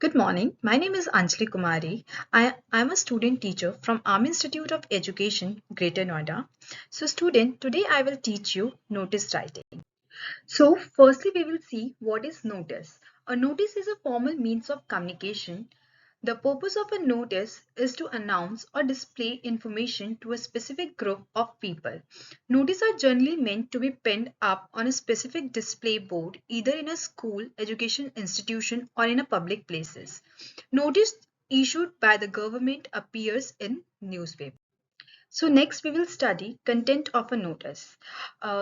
Good morning. My name is Anjali Kumari. I'm a student teacher from Arm Institute of Education, Greater Noida. So, student, today I will teach you notice writing. So, firstly, we will see what is notice. A notice is a formal means of communication. The purpose of a notice is to announce or display information to a specific group of people. Notices are generally meant to be pinned up on a specific display board, either in a school, education institution, or in a public places. Notice issued by the government appears in newspaper. So next we will study content of a notice,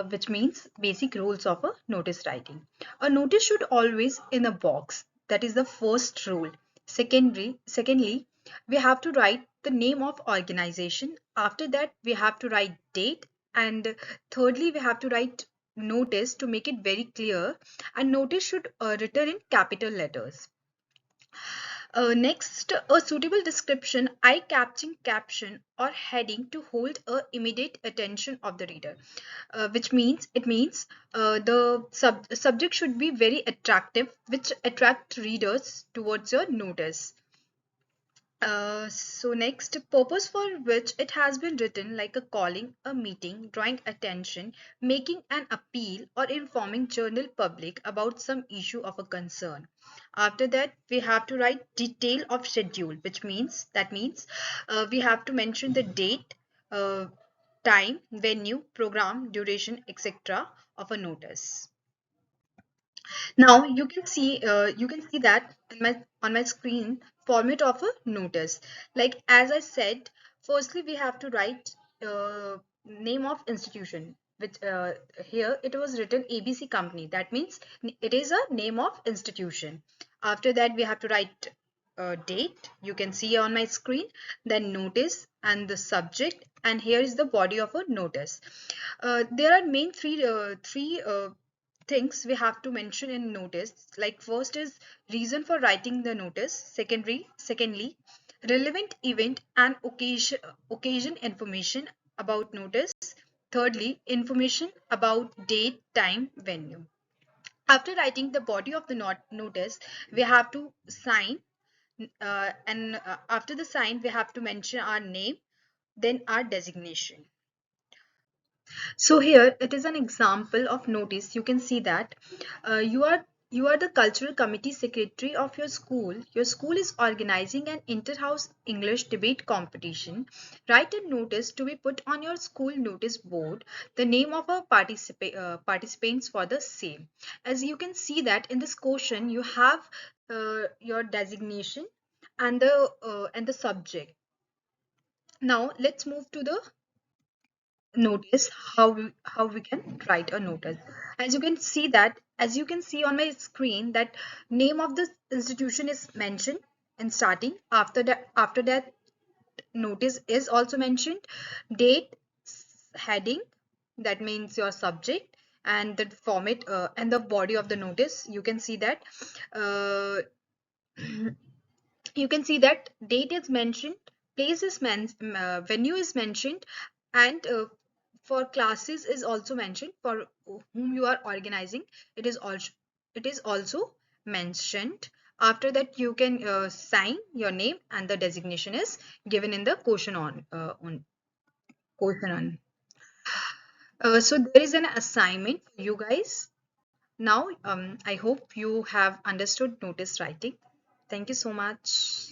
which means basic rules of a notice writing. A notice should always in a box. That is the first rule. Secondly, we have to write the name of organization. After that, we have to write date. And thirdly, we have to write notice to make it very clear. And notice should written in capital letters. Next, a suitable description, eye-catching caption or heading to hold immediate attention of the reader, which means the subject should be very attractive, which attract readers towards your notice. So next, purpose for which it has been written, like a calling, a meeting, drawing attention, making an appeal, or informing general public about some issue of a concern. After that, we have to write detail of schedule, which means we have to mention the date, uh, time, venue, program, duration, etc. of a notice. Now you can see that on my screen format of a notice. Like as I said, firstly we have to write name of institution, which here it was written ABC company. That means it is a name of institution. After that we have to write date. You can see on my screen, then notice and the subject, and here is the body of a notice. There are main three things we have to mention in notice. Like first is reason for writing the notice. Secondly, relevant event and occasion information about notice. Thirdly, information about date, time, venue. After writing the body of the notice, we have to sign, and after the sign we have to mention our name, then our designation. So here it is an example of notice. You can see that you are the cultural committee secretary of your school. Your school is organizing an inter-house English debate competition. Write a notice to be put on your school notice board, the name of our participants for the same. As you can see that in this question you have your designation and the subject. Now let's move to the notice, how we can write a notice. As you can see on my screen, that name of the institution is mentioned in starting. After that notice is also mentioned, date, heading, that means your subject, and the format, and the body of the notice. Uh, you can see that date is mentioned, place is venue is mentioned, and for classes is also mentioned, for whom you are organizing. It is also mentioned. After that you can sign your name, and the designation is given in the question on. So there is an assignment for you guys. Now I hope you have understood notice writing. Thank you so much.